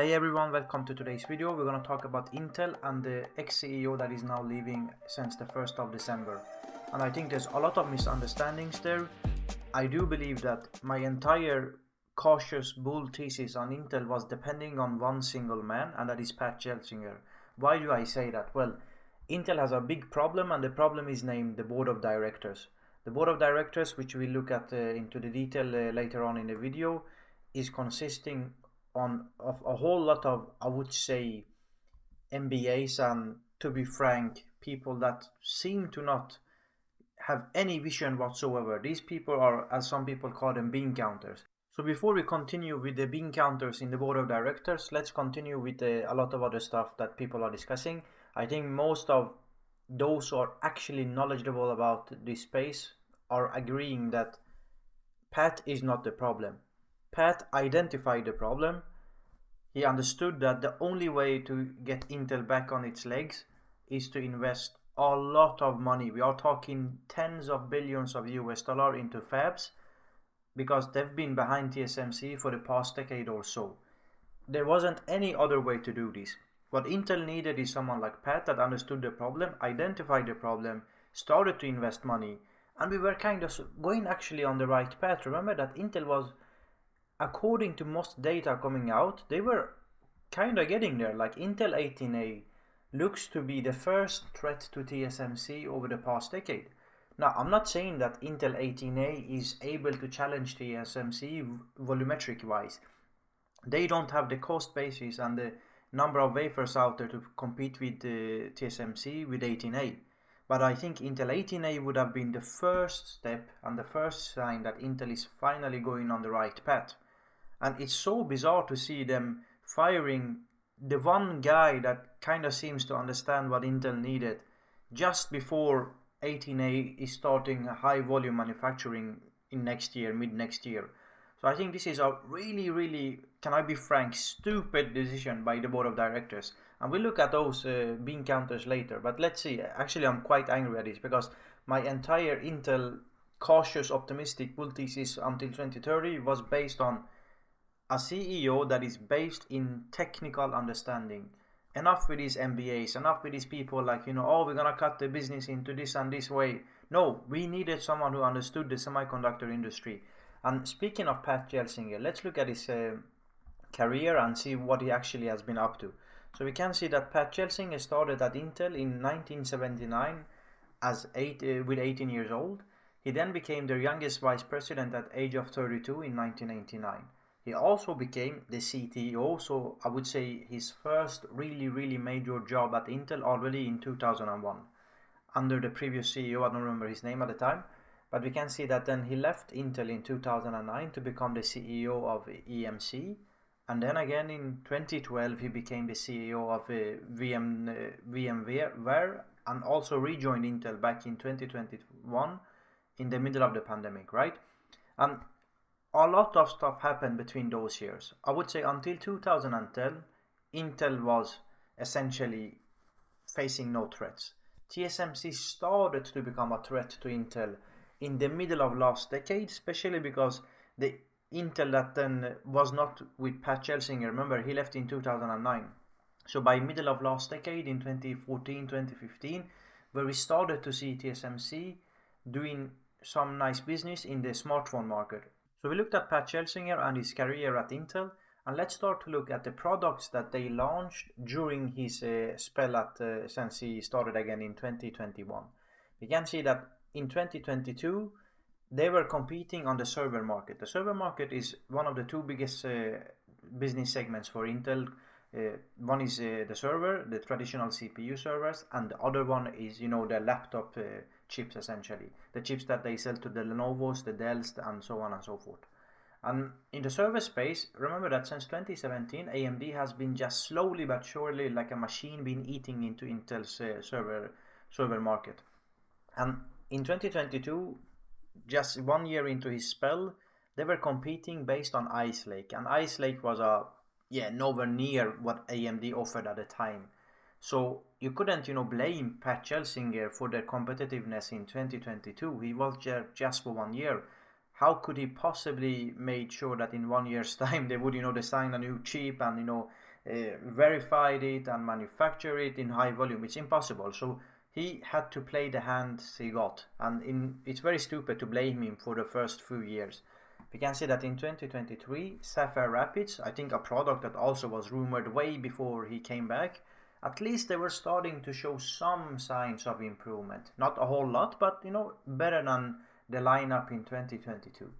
Hey everyone, welcome to today's video. We're going to talk about Intel and the ex-CEO that is now leaving since the 1st of December. And I think there's a lot of misunderstandings there. I do believe that my entire cautious bull thesis on Intel was depending on one single man, and that is Pat Gelsinger. Why do I say that? Well, Intel has a big problem, and the problem is named the board of directors. The board of directors, which we'll look at into the detail later on in the video, is consisting of a whole lot of, I would say, MBAs, and to be frank, people that seem to not have any vision whatsoever. These people are, as some people call them, bean counters. So before we continue with the bean counters in the board of directors, let's continue with a lot of other stuff that people are discussing. I think most of those who are actually knowledgeable about this space are agreeing that Pat is not the problem. Pat identified the problem. He understood that the only way to get Intel back on its legs is to invest a lot of money. We are talking tens of billions of US dollar into fabs because they've been behind TSMC for the past decade or so. There wasn't any other way to do this. What Intel needed is someone like Pat that understood the problem, identified the problem, started to invest money, and we were kind of going actually on the right path. Remember that Intel was, according to most data coming out, they were kind of getting there. Like Intel 18A looks to be the first threat to TSMC over the past decade. Now, I'm not saying that Intel 18A is able to challenge TSMC volumetric wise. They don't have the cost basis and the number of wafers out there to compete with the TSMC with 18A. But I think Intel 18A would have been the first step and the first sign that Intel is finally going on the right path. And it's so bizarre to see them firing the one guy that kind of seems to understand what Intel needed just before 18A is starting high volume manufacturing in next year, mid next year. So I think this is a really, can I be frank, stupid decision by the board of directors. And we'll look at those bean counters later. But let's see, actually I'm quite angry at this because my entire Intel cautious optimistic bull thesis until 2030 was based on a CEO that is based in technical understanding. Enough with these MBAs, enough with these people like, oh, we're gonna cut the business into this and this way. No, we needed someone who understood the semiconductor industry. And speaking of Pat Gelsinger, let's look at his career and see what he actually has been up to. So we can see that Pat Gelsinger started at Intel in 1979 with 18 years old. He then became their youngest vice president at age of 32 in 1989. He also became the CTO, so I would say his first really major job at Intel already in 2001. Under the previous CEO, I don't remember his name at the time, but we can see that then he left Intel in 2009 to become the CEO of EMC, and then again in 2012 he became the CEO of VMware and also rejoined Intel back in 2021 in the middle of the pandemic, right? And a lot of stuff happened between those years. I would say until 2010, Intel was essentially facing no threats. TSMC started to become a threat to Intel in the middle of last decade, especially because the Intel that then was not with Pat Gelsinger, remember he left in 2009. So by middle of last decade in 2014, 2015, where we started to see TSMC doing some nice business in the smartphone market. So we looked at Pat Gelsinger and his career at Intel, and let's start to look at the products that they launched during his spell at since he started again in 2021. We can see that in 2022 they were competing on the server market. The server market is one of the two biggest business segments for Intel. One is the server, the traditional CPU servers, and the other one is the laptop chips, essentially the chips that they sell to the Lenovo's, the Dells, and so on and so forth. And in the server space, remember that since 2017 AMD has been just slowly but surely like a machine been eating into Intel's server market. And in 2022, just 1 year into his spell, they were competing based on Ice Lake, and Ice Lake was nowhere near what AMD offered at the time. So you couldn't, blame Pat Gelsinger for their competitiveness in 2022. He was just for 1 year. How could he possibly make sure that in 1 year's time they would, design a new chip and, verified it and manufacture it in high volume. It's impossible. So he had to play the hands he got, and it's very stupid to blame him for the first few years. We can see that in 2023, Sapphire Rapids, I think a product that also was rumored way before he came back, at least they were starting to show some signs of improvement. Not a whole lot, but better than the lineup in 2022.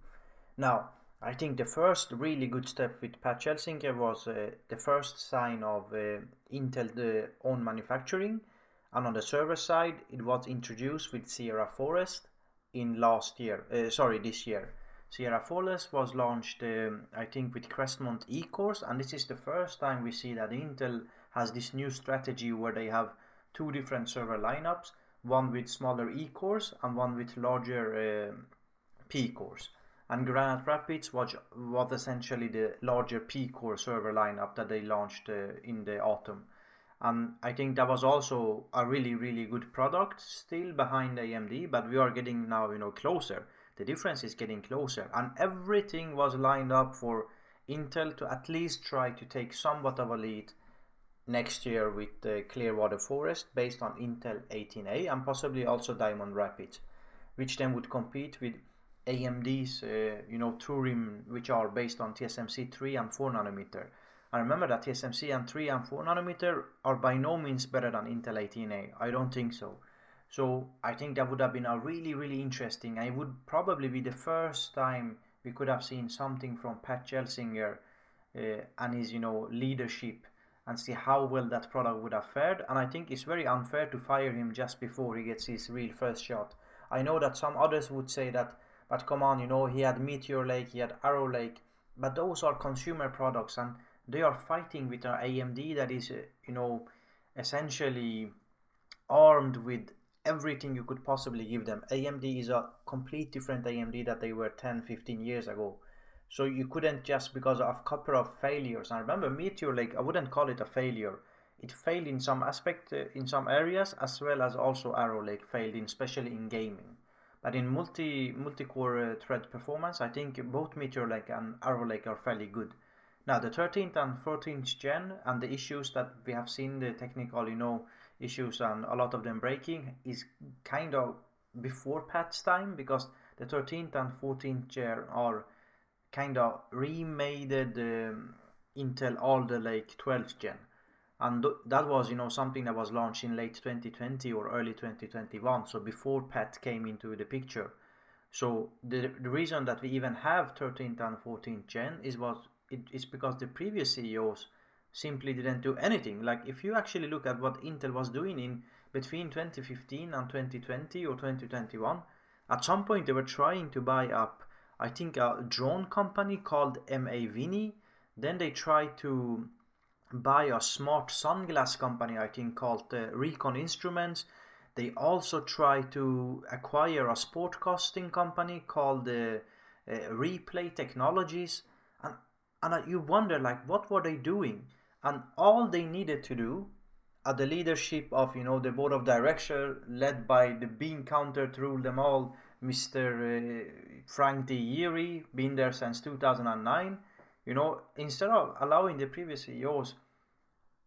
Now, I think the first really good step with Pat Gelsinger was the first sign of Intel own manufacturing, and on the server side, it was introduced with Sierra Forest in this year. Sierra Forest was launched, I think, with Crestmont E-cores, and this is the first time we see that Intel has this new strategy where they have two different server lineups, one with smaller E-cores and one with larger P-cores. And Granite Rapids was essentially the larger P-core server lineup that they launched in the autumn. And I think that was also a really, really good product, still behind AMD, but we are getting now, closer. The difference is getting closer, and everything was lined up for Intel to at least try to take somewhat of a lead next year with Clearwater Forest based on Intel 18A and possibly also Diamond Rapids, which then would compete with AMD's Turin, which are based on TSMC 3 and 4 nanometer. And remember that TSMC and 3 and 4 nanometer are by no means better than Intel 18A. I don't think so. So I think that would have been a really, really interesting. It would probably be the first time we could have seen something from Pat Gelsinger and his leadership, and see how well that product would have fared. And I think it's very unfair to fire him just before he gets his real first shot. I know that some others would say that, but come on, he had Meteor Lake, he had Arrow Lake, but those are consumer products, and they are fighting with an AMD that is essentially armed with everything you could possibly give them. AMD is a complete different AMD that they were 10-15 years ago. So you couldn't just, because of a couple of failures. And remember, Meteor Lake, I wouldn't call it a failure. It failed in some aspect, in some areas, as well as also Arrow Lake failed, especially in gaming. But in multi-core thread performance, I think both Meteor Lake and Arrow Lake are fairly good. Now the 13th and 14th gen and the issues that we have seen, the technical, issues and a lot of them breaking, is kind of before Pat's time, because the 13th and 14th gen are kind of remade Intel Alder Lake 12th gen, and that was something that was launched in late 2020 or early 2021, so before Pat came into the picture. So the reason that we even have 13th and 14th gen is because the previous CEOs simply didn't do anything. Like, if you actually look at what Intel was doing in between 2015 and 2020 or 2021, at some point they were trying to buy up, I think, a drone company called MAVini. Then they tried to buy a smart sunglass company, I think, called Recon Instruments. They also tried to acquire a sportcasting company called Replay Technologies. And you wonder, like, what were they doing? And all they needed to do, at the leadership of the board of directors, led by the bean counter to rule them all, Mr. Frank D. Yeary, been there since 2009. Instead of allowing the previous CEOs,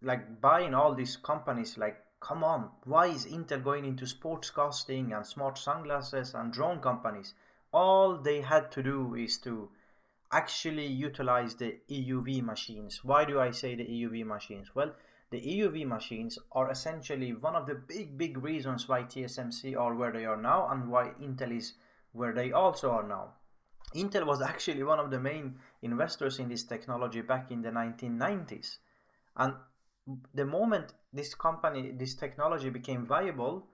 like, buying all these companies, like, come on, why is Intel going into sportscasting and smart sunglasses and drone companies? All they had to do is to actually utilize the EUV machines. Why do I say the EUV machines? Well, the EUV machines are essentially one of the big reasons why TSMC are where they are now and why Intel is where they also are now. Intel was actually one of the main investors in this technology back in the 1990s. And the moment this technology became viable,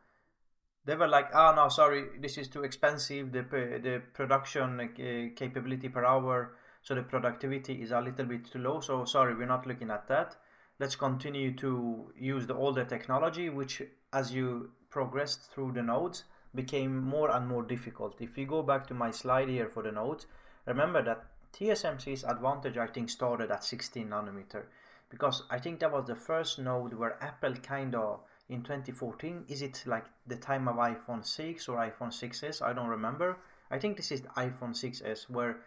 they were like, no, sorry, this is too expensive, the production capability per hour, so the productivity is a little bit too low, so sorry, we're not looking at that. Let's continue to use the older technology, which, as you progressed through the nodes, became more and more difficult. If you go back to my slide here for the nodes, remember that TSMC's advantage, I think, started at 16 nanometer, because I think that was the first node where Apple kind of, in 2014, is it like the time of iPhone 6 or iPhone 6s? I don't remember. I think this is iPhone 6s, where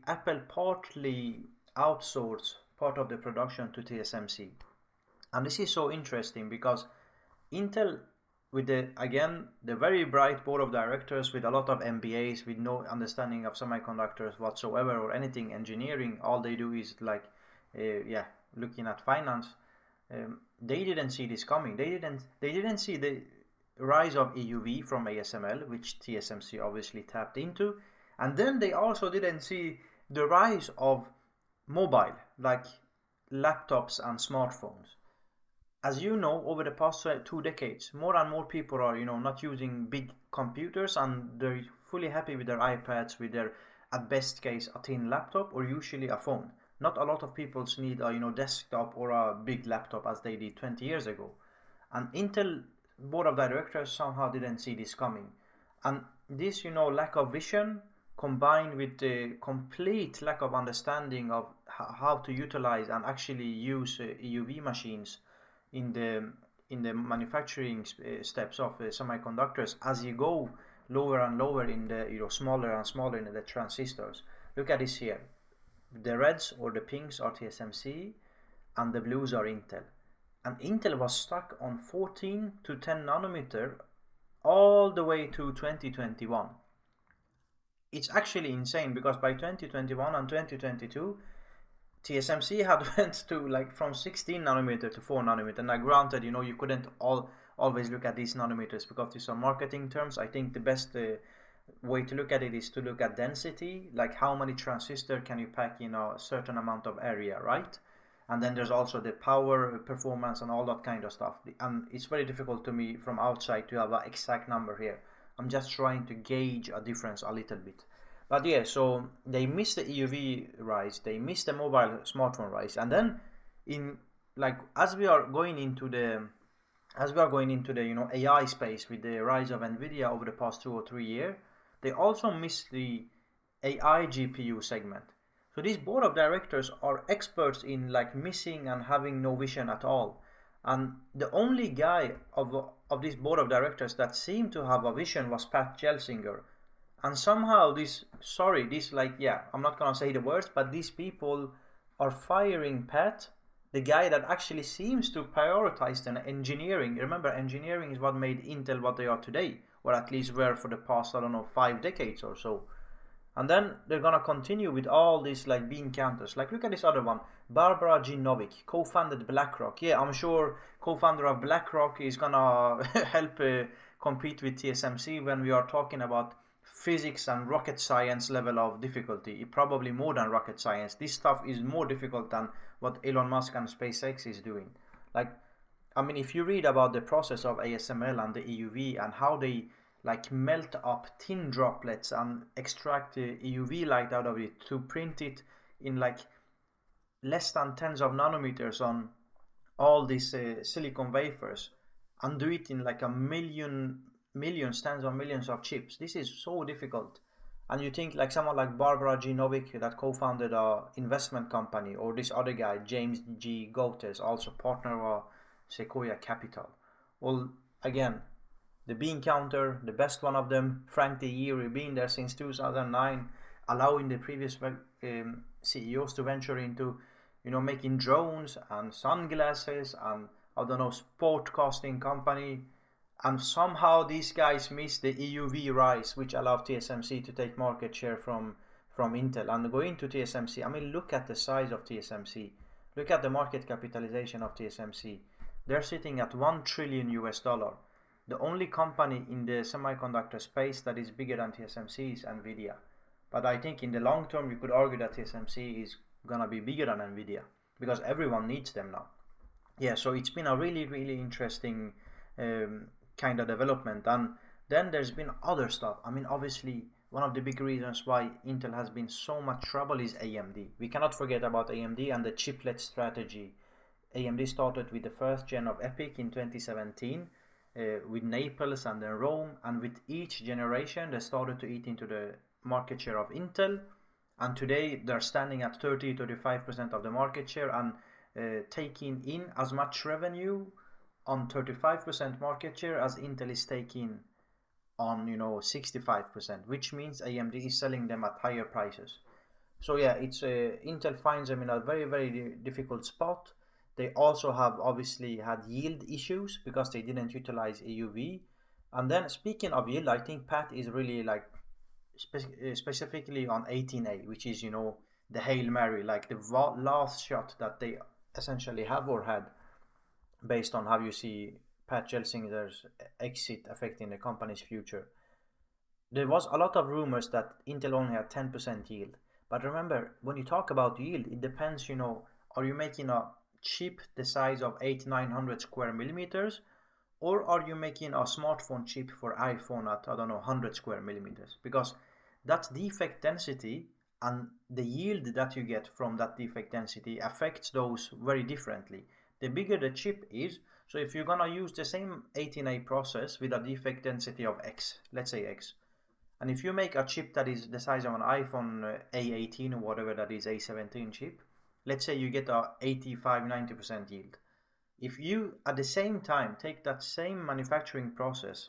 Apple partly outsourced part of the production to TSMC. And this is so interesting because Intel, with the very bright board of directors with a lot of MBAs with no understanding of semiconductors whatsoever or anything engineering, all they do is like looking at finance. They didn't see this coming. They didn't see the rise of EUV from ASML, which TSMC obviously tapped into, and then they also didn't see the rise of mobile, like laptops and smartphones. As you know, over the past 2 decades, more and more people are, not using big computers, and they're fully happy with their iPads, with their, at best case, a thin laptop or usually a phone. Not a lot of people need a, desktop or a big laptop as they did 20 years ago. And Intel board of directors somehow didn't see this coming. And this, lack of vision combined with the complete lack of understanding of how to utilize and actually use EUV machines in the manufacturing steps of semiconductors as you go lower and lower in the smaller and smaller in the transistors. Look at this here. The reds or the pinks are TSMC and the blues are Intel. And Intel was stuck on 14 to 10 nanometer all the way to 2021. It's actually insane because by 2021 and 2022 TSMC had went to like from 16 nanometer to 4 nanometer. Now granted, you couldn't always look at these nanometers because these are marketing terms. I think the best way to look at it is to look at density, like how many transistors can you pack in a certain amount of area, right? And then there's also the power, performance, and all that kind of stuff. And it's very difficult to me from outside to have an exact number here. I'm just trying to gauge a difference a little bit. But yeah, so they missed the EUV rise, they missed the mobile smartphone rise, and then as we are going into the AI space with the rise of Nvidia over the past 2 or 3 years, they also missed the AI GPU segment. So these board of directors are experts in missing and having no vision at all. And the only guy of this board of directors that seemed to have a vision was Pat Gelsinger. And somehow I'm not gonna say the words, but these people are firing Pat, the guy that actually seems to prioritize the engineering. Remember, engineering is what made Intel what they are today, or at least were for the past, 5 decades or so. And then they're gonna continue with all these bean counters. Look at this other one, Barbara Jean-Novick, co-founded BlackRock. Yeah, I'm sure co-founder of BlackRock is gonna help compete with TSMC when we are talking about physics and rocket science level of difficulty. Probably more than rocket science. This stuff is more difficult than what Elon Musk and SpaceX is doing. If you read about the process of ASML and the EUV and how they melt up thin droplets and extract the EUV light out of it to print it in less than tens of nanometers on all these silicon wafers and do it in a millions, tens of millions of chips. This is so difficult. And you think someone like Barbara Jean-Novick that co-founded an investment company, or this other guy, James G. Gotes, also partner of Sequoia Capital. Well, again, the bean counter, the best one of them, Frank Yeary, been there since 2009, allowing the previous CEOs to venture into, making drones and sunglasses and, sport costing company. And somehow these guys missed the EUV rise, which allowed TSMC to take market share from Intel and go into TSMC. Look at the size of TSMC. Look at the market capitalization of TSMC. They're sitting at $1 trillion. The only company in the semiconductor space that is bigger than TSMC is Nvidia. But I think in the long term, you could argue that TSMC is gonna be bigger than Nvidia because everyone needs them now. Yeah, so it's been a really, really interesting kind of development. And then there's been other stuff. Obviously, one of the big reasons why Intel has been so much trouble is AMD. We cannot forget about AMD and the chiplet strategy. AMD started with the first gen of EPYC in 2017 with Naples and then Rome, and with each generation they started to eat into the market share of Intel, and today they're standing at 30-35% of the market share and taking in as much revenue on 35% market share as Intel is taking on 65%, which means AMD is selling them at higher prices. So yeah, it's Intel finds them in a very difficult spot. They also have obviously had yield issues because they didn't utilize EUV. And then speaking of yield, I think Pat is really like specifically on 18A, which is, you know, the Hail Mary, like the last shot that they essentially have or had, based on how you see Pat Gelsinger's exit affecting the company's future. There was a lot of rumors that Intel only had 10% yield. But remember, when you talk about yield, it depends, you know, are you making a chip the size of 800-900 square millimeters, or are you making a smartphone chip for iPhone at, I don't know, 100 square millimeters? Because that defect density and the yield that you get from that defect density affects those very differently. The bigger the chip is, so if you're gonna use the same 18A process with a defect density of X, let's say X, and if you make a chip that is the size of an iPhone A18 or whatever that is, A17 chip, let's say you get a 85-90% yield. If you at the same time take that same manufacturing process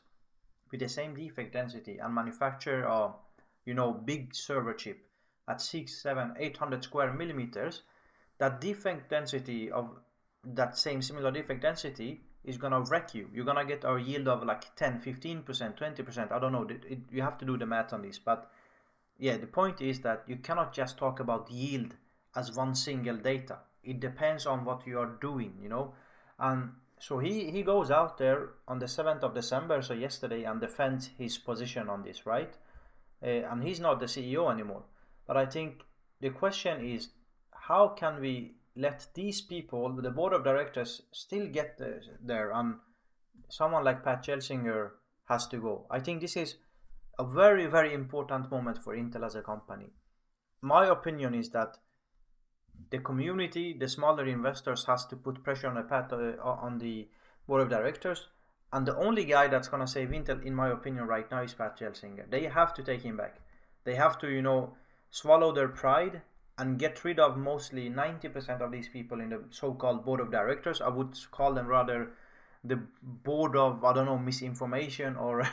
with the same defect density and manufacture a, you know, big server chip at 6, 7, 800 square millimeters, that defect density of that same similar defect density is gonna wreck you. You're gonna get a yield of like 10, 15%, 20%. I don't know. You have to do the math on this, but yeah, the point is that you cannot just talk about yield as one single data. It depends on what you are doing, you know. And so he goes out there on the 7th of December, so yesterday, and defends his position on this, right? And he's not the CEO anymore. But I think the question is, how can we let these people, the board of directors, still get there, and someone like Pat Gelsinger has to go? I think this is a very important moment for Intel as a company. My opinion is that the community, the smaller investors, has to put pressure on the board of directors, and the only guy that's gonna save Intel, in my opinion, right now is Pat Gelsinger. They have to take him back. They have to, you know, swallow their pride and get rid of mostly 90% of these people in the so-called board of directors. I would call them rather the board of, I don't know, misinformation or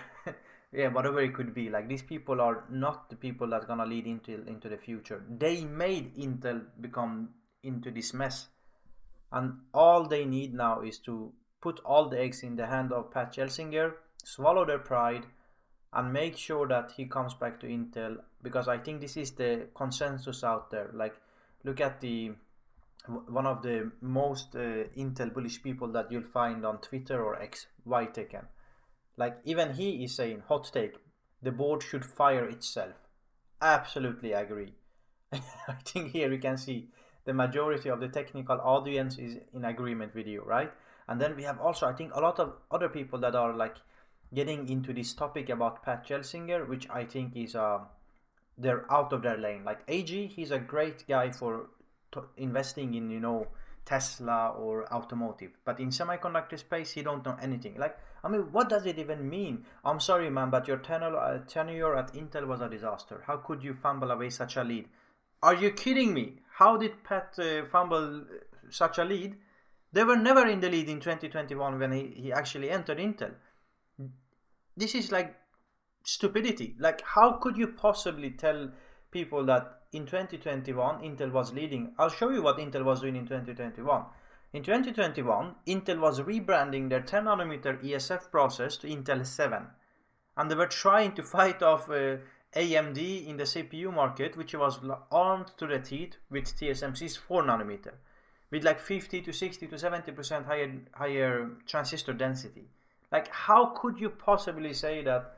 yeah, whatever it could be. Like, these people are not the people that's gonna lead Intel into the future. They made Intel become into this mess, and all they need now is to put all the eggs in the hand of Pat Gelsinger, swallow their pride, and make sure that he comes back to Intel, because I think this is the consensus out there. Like, look at the one of the most Intel bullish people that you'll find on Twitter or X, Whitaken. Like, even he is saying, hot take, the board should fire itself. Absolutely agree. I think here we can see the majority of the technical audience is in agreement with you, right? And then we have also, I think, a lot of other people that are like getting into this topic about Pat Gelsinger, which I think is they're out of their lane. Like AG, he's a great guy for investing in, you know, Tesla or automotive, but in semiconductor space he don't know anything. Like, I mean, what does it even mean? I'm sorry, man, but your tenure at Intel was a disaster. How could you fumble away such a lead? Are you kidding me? How did Pat fumble such a lead? They were never in the lead in 2021 when he actually entered Intel. This is like stupidity. Like, how could you possibly tell people that in 2021 Intel was leading? I'll show you what Intel was doing in 2021. In 2021, Intel was rebranding their 10 nanometer ESF process to Intel 7, and they were trying to fight off AMD in the CPU market, which was armed to the teeth with TSMC's 4 nanometer, with like 50 to 60 to 70% higher transistor density. Like, how could you possibly say that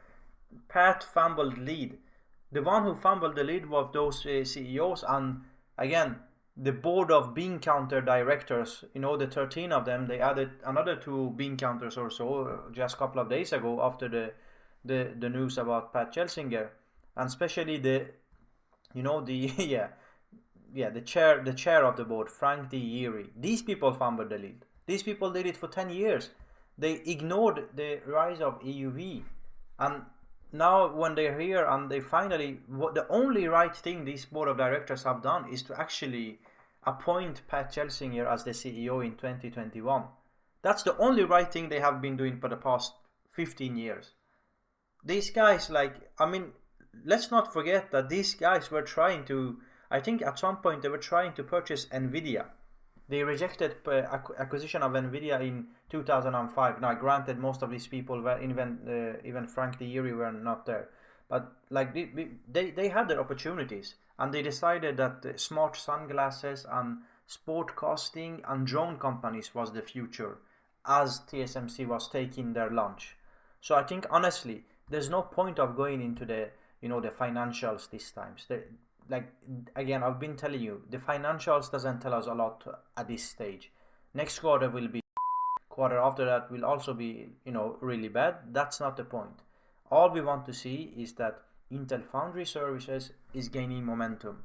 Pat fumbled lead? The one who fumbled the lead was those CEOs, and again, the board of bean counter directors, you know, the 13 of them, they added another 2 bean counters or so just a couple of days ago after the news about Pat Gelsinger, and especially the, you know, the the chair of the board, Frank D. Erie. These people fumbled the lead. These people did it for 10 years. They ignored the rise of EUV, and now when they're here and they finally, the only right thing these board of directors have done is to actually appoint Pat Gelsinger as the CEO in 2021. That's the only right thing they have been doing for the past 15 years. These guys, like, I mean, let's not forget that these guys were trying to I think at some point they were trying to purchase Nvidia. They rejected acquisition of Nvidia in 2005. Now, granted, most of these people were even Frank Thierry were not there, but like they had their opportunities, and they decided that smart sunglasses and sportcasting and drone companies was the future, as TSMC was taking their lunch. So I think honestly, there's no point of going into the the financials this time. Like again, I've been telling you, the financials doesn't tell us a lot at this stage. Next quarter will be quarter after that will also be really bad. That's not the point. All we want to see is that Intel Foundry Services is gaining momentum,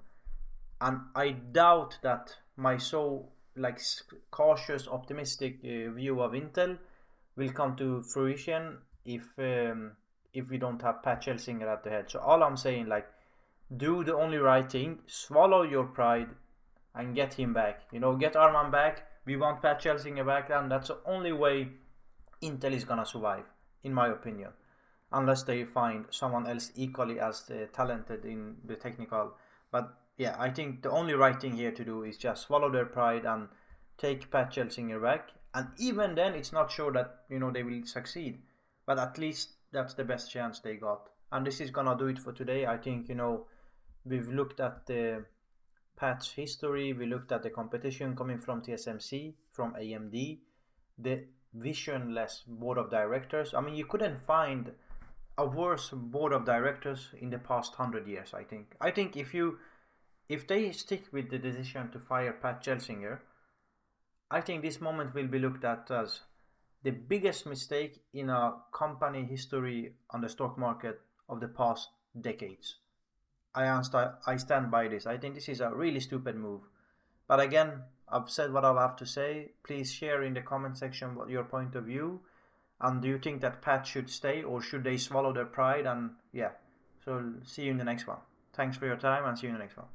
and I doubt that my so like cautious optimistic view of Intel will come to fruition if we don't have Pat Gelsinger at the head. So all I'm saying, like, do the only right thing, swallow your pride, and get him back. Get Arman back. We want Pat Gelsinger back, and that's the only way Intel is gonna survive, in my opinion, unless they find someone else equally as talented in the technical. But yeah, I think the only right thing here to do is just swallow their pride and take Pat Gelsinger back. And even then, it's not sure that they will succeed, but at least that's the best chance they got. And this is gonna do it for today. I think we've looked at the Pat's history. We looked at the competition coming from TSMC, from AMD, the visionless board of directors. I mean, you couldn't find a worse board of directors in the past 100 years. I think if they stick with the decision to fire Pat Gelsinger, I think this moment will be looked at as the biggest mistake in a company history on the stock market of the past decades. I stand by this. I think this is a really stupid move. But again, I've said what I have to say. Please share in the comment section what your point of view. And do you think that Pat should stay, or should they swallow their pride? And yeah, so see you in the next one. Thanks for your time, and see you in the next one.